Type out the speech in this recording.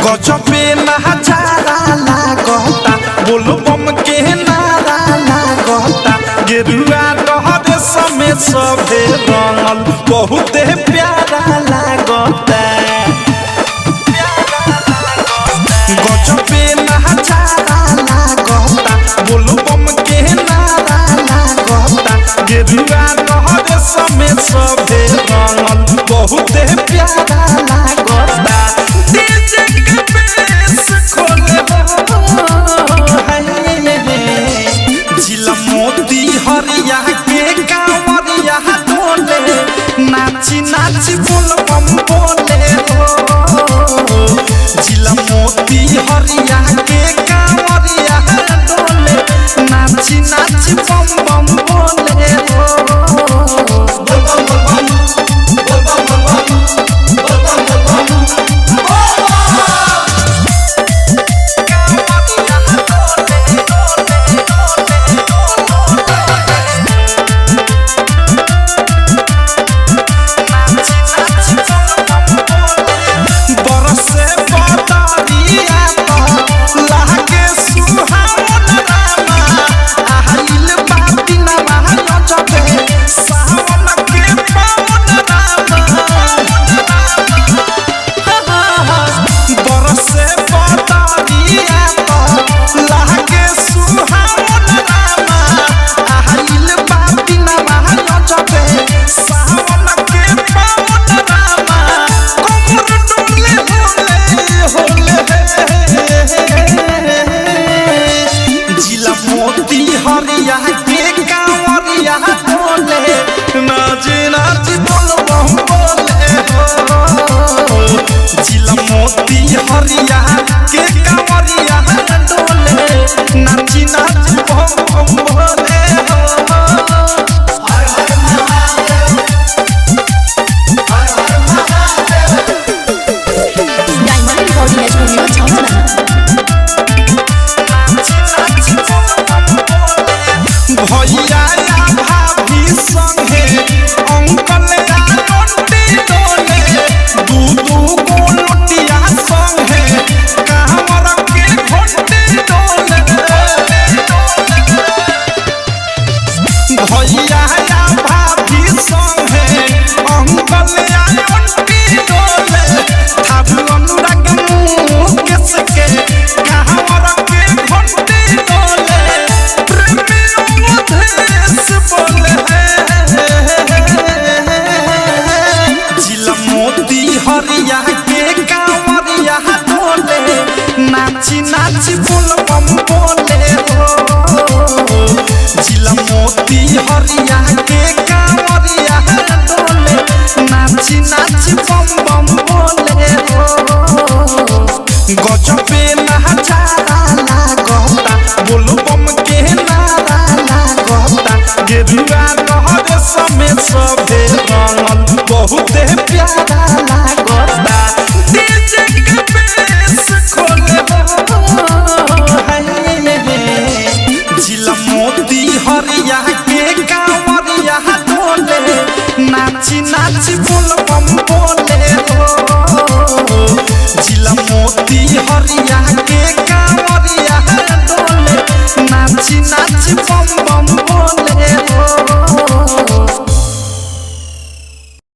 गजबे नजारा लागता बोलबम के नारा लागता गेरुआ डहर समय सभे रंगल बहुते प्यारा लागता गजबे नजारा लागता बोलबम के नारा लागता गेरुआ डहर समय सभे रंगल बहुते प्यारा लागता जिला मोती हरिया के कांवरिया डोले नाची नाची बोलबम बोले हो जिला मोती हरिया के कांवरिया डोले नाची नाची बम बम बोले हो हरिया के कांवरिया डोले नाची नाची बोलबम बोले हो जिला मोती हरिया के कांवरिया डोले नाची नाची बम बम बोले हो भैया भाभी संगे अंकल आंटी डोले दू दू गो लोटिया संगे कांवर के घंटी डोले भैया भाभी संगे अंकल आंटी डोले थारू अनुराग मुकेश के कांवर के घंटी डोले जिला मोती हरिया के कांवरिया डोले नाची नाची बोलबम बोले हो जिला मोती हरिया के कांवरिया डोले नाची नाची बम बम बोले हो गजबे नजारा लागता बोलबम के नारा लागता गेरुआ डहर समय सभे रंगल बहुते प्यारा लागता डीजे के बेस खोले जिला मोती हरिया के कांवरिया डोले नाची नाची बोलबम बोले हो जिला मोती हरिया के कांवरिया डोले नाची नाची बम